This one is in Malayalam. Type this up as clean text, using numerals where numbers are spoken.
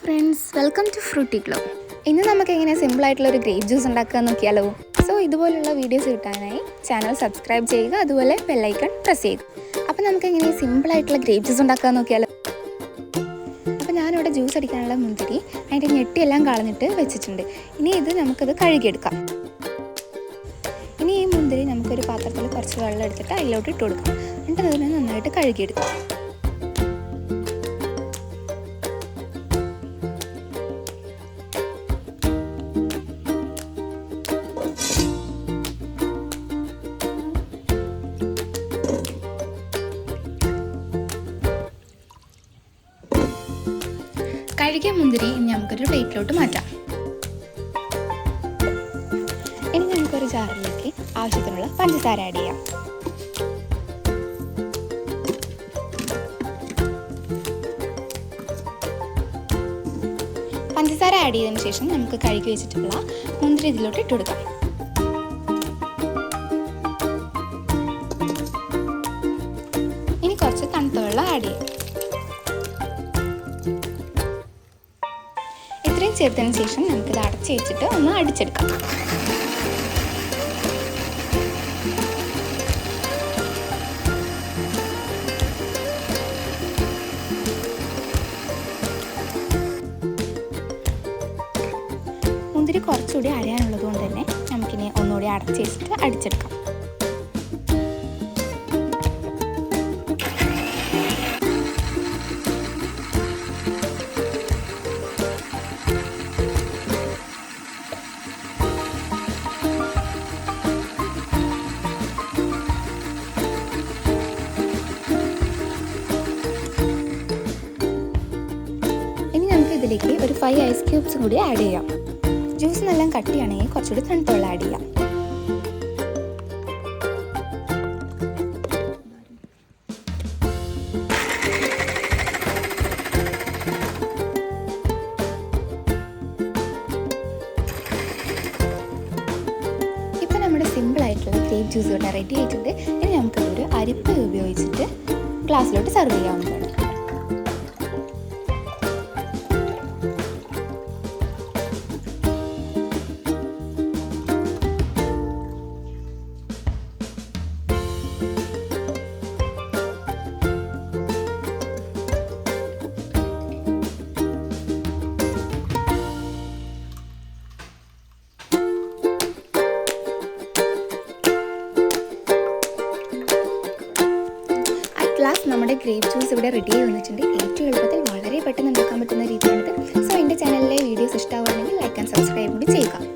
Friends, welcome to Frooti club. ഇന്ന് നമുക്ക് എങ്ങനെ സിമ്പിളായിട്ടുള്ളൊരു ഗ്രേപ്പ് ജ്യൂസ് ഉണ്ടാക്കുക നോക്കിയാലോ. സോ ഇതുപോലുള്ള വീഡിയോസ് കിട്ടാനായി ചാനൽ സബ്സ്ക്രൈബ് ചെയ്യുക, അതുപോലെ ബെല്ലൈക്കൺ പ്രസ് ചെയ്യുക. അപ്പോൾ നമുക്ക് എങ്ങനെ സിമ്പിളായിട്ടുള്ള ഗ്രേപ്പ് ജ്യൂസ് ഉണ്ടാക്കുക നോക്കിയാലോ. അപ്പോൾ ഞാനിവിടെ ജ്യൂസ് അടിക്കാനുള്ള മുന്തിരി അതിൻ്റെ ഞെട്ടിയെല്ലാം കളഞ്ഞിട്ട് വെച്ചിട്ടുണ്ട്. ഇനി നമുക്കത് കഴുകിയെടുക്കാം. ഇനി ഈ മുന്തിരി നമുക്കൊരു പാത്രത്തിൽ കുറച്ച് വെള്ളം എടുത്തിട്ട് അതിലോട്ട് ഇട്ട് കൊടുക്കാം. എന്നിട്ട് അതിനെ നന്നായിട്ട് കഴുകിയെടുക്കാം. കഴുകിയ മുന്തിരി ഇനി നമുക്കൊരു പ്ലേറ്റിലോട്ട് മാറ്റാം. ഇനി നമുക്കൊരു ജാറിലേക്ക് ആവശ്യത്തിനുള്ള പഞ്ചസാര ആഡ് ചെയ്യാം. പഞ്ചസാര ആഡ് ചെയ്തതിന് ശേഷം നമുക്ക് കഴുകി വെച്ചിട്ടുള്ള മുന്തിരി ഇതിലോട്ട് ഇട്ട് കൊടുക്കാം. ഇനി കുറച്ച് തണുത്ത വെള്ളം ആഡ് ചെയ്യാം. ഇത്രയും ചേർത്തതിന് ശേഷം നമുക്കിത് അടച്ച് വെച്ചിട്ട് ഒന്ന് അടിച്ചെടുക്കാം. മുന്തിരി കുറച്ചുകൂടി അരയാനുള്ളത് കൊണ്ട് തന്നെ നമുക്കിനി ഒന്നുകൂടി അടച്ച് വെച്ചിട്ട് അടിച്ചെടുക്കാം. ഇതിലേക്ക് ഒരു 5 ഐസ് ക്യൂബ്സും കൂടി ആഡ് ചെയ്യാം. ജ്യൂസ് നല്ല കട്ടിയാണെങ്കിൽ കുറച്ചുകൂടി തണുത്ത വെള്ളം ആഡ് ചെയ്യാം. ഇപ്പം നമ്മുടെ സിമ്പിളായിട്ടുള്ള ഗ്രേപ്പ് ജ്യൂസ് ഇവിടെ റെഡി ആയിട്ടുണ്ട്. ഇനി നമുക്കൊരു അരിപ്പ ഉപയോഗിച്ചിട്ട് ഗ്ലാസ്സിലോട്ട് സെർവ് ചെയ്യാവുന്നതാണ്. നമ്മുടെ ഗ്രേപ്പ് ജ്യൂസ് ഇവിടെ റെഡി ആയി വന്നിട്ടുണ്ട്. ഏറ്റവും എളുപ്പത്തിൽ വളരെ പെട്ടെന്ന് ഉണ്ടാക്കാൻ പറ്റുന്ന രീതിയാണിത്. സോ എൻ്റെ ചാനലിലെ വീഡിയോസ് ഇഷ്ടമാവുകയാണെങ്കിൽ ലൈക്ക് ആൻഡ് സബ്സ്ക്രൈബ് കൂടി ചെയ്യുക.